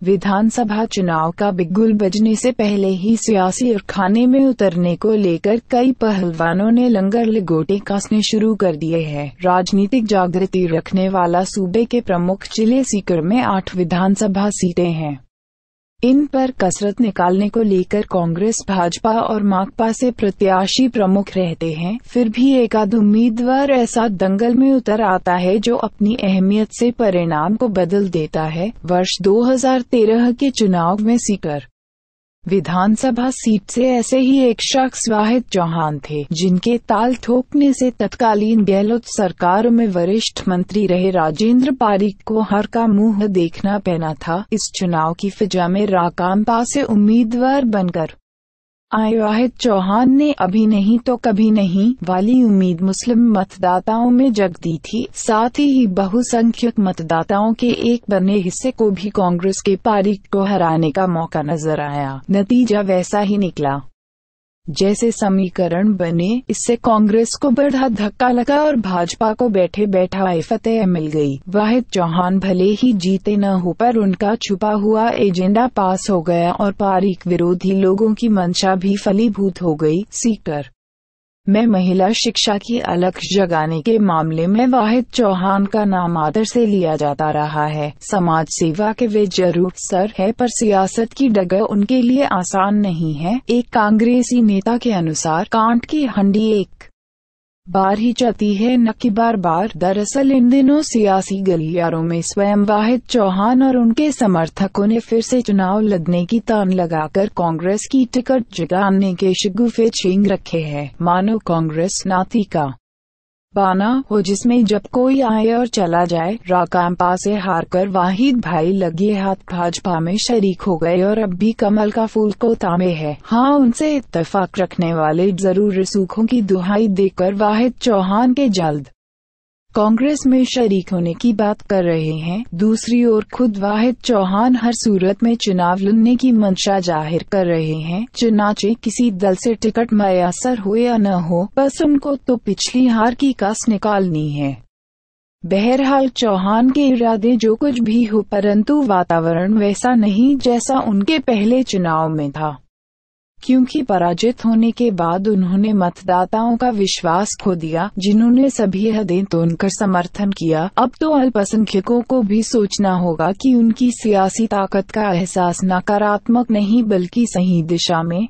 विधानसभा चुनाव का बिगुल बजने से पहले ही सियासी अखाड़े में उतरने को लेकर कई पहलवानों ने लंगर लंगोटे कसने शुरू कर दिए हैं। राजनीतिक जागृति रखने वाला सूबे के प्रमुख जिले सीकर में 8 विधानसभा सीटें हैं। इन पर कसरत निकालने को लेकर कांग्रेस, भाजपा और माकपा से प्रत्याशी प्रमुख रहते हैं। फिर भी एक आध उम्मीदवार ऐसा दंगल में उतर आता है जो अपनी अहमियत से परिणाम को बदल देता है। वर्ष 2013 के चुनाव में सीकर विधानसभा सीट से ऐसे ही एक शख्स वाहिद चौहान थे, जिनके ताल ठोकने से तत्कालीन गहलोत सरकार में वरिष्ठ मंत्री रहे राजेंद्र पारीक को हार का मुंह देखना पड़ा था। इस चुनाव की फिजा में राकांपा से उम्मीदवार बनकर आए वाहिद चौहान ने अभी नहीं तो कभी नहीं वाली उम्मीद मुस्लिम मतदाताओं में जग दी थी। साथ ही बहुसंख्यक मतदाताओं के एक बड़े हिस्से को भी कांग्रेस के पारीक को हराने का मौका नजर आया। नतीजा वैसा ही निकला जैसे समीकरण बने। इससे कांग्रेस को बड़ा धक्का लगा और भाजपा को बैठे बैठाए फतेह मिल गई। वाहिद चौहान भले ही जीते न हो, पर उनका छुपा हुआ एजेंडा पास हो गया और पारीक विरोधी लोगों की मंशा भी फलीभूत हो गई। सीकर में महिला शिक्षा की अलख जगाने के मामले में वाहिद चौहान का नाम आदर से लिया जाता रहा है। समाज सेवा के वे जरूर सर है, पर सियासत की डगर उनके लिए आसान नहीं है। एक कांग्रेसी नेता के अनुसार कांट की हंडी एक बार ही चलती है, न कि बार बार। दरअसल इन दिनों सियासी गलियारों में स्वयं वाहिद चौहान और उनके समर्थकों ने फिर से चुनाव लड़ने की तान लगाकर कांग्रेस की टिकट जुटाने के शगुफे छीन रखे हैं। मानो कांग्रेस नाती का बाना हो, जिसमें जब कोई आए और चला जाए। राकांपा से हारकर वाहिद भाई लगे हाथ भाजपा में शरीक हो गए और अब भी कमल का फूल को थामे है। हाँ, उनसे इत्तेफाक रखने वाले जरूर रसूखों की दुहाई देकर वाहिद चौहान के जल्द कांग्रेस में शरीक होने की बात कर रहे हैं। दूसरी ओर खुद वाहिद चौहान हर सूरत में चुनाव लड़ने की मंशा जाहिर कर रहे हैं। चुनाचे किसी दल से टिकट मयसर हो या न हो, बस उनको तो पिछली हार की कस निकालनी है। बहरहाल चौहान के इरादे जो कुछ भी हो, परंतु वातावरण वैसा नहीं जैसा उनके पहले चुनाव में था, क्योंकि पराजित होने के बाद उन्होंने मतदाताओं का विश्वास खो दिया, जिन्होंने सभी हदें तोड़कर समर्थन किया। अब तो अल्पसंख्यकों को भी सोचना होगा कि उनकी सियासी ताकत का एहसास नकारात्मक नहीं बल्कि सही दिशा में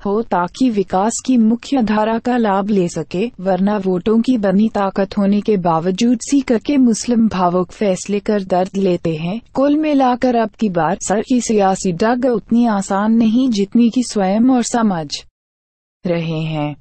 हो, ताकि विकास की मुख्य धारा का लाभ ले सके। वरना वोटों की बनी ताकत होने के बावजूद सीकर के मुस्लिम भावुक फैसले कर दर्द लेते हैं। कुल मिलाकर अब की बार सर की सियासी डग उतनी आसान नहीं जितनी कि स्वयं और समझ रहे हैं।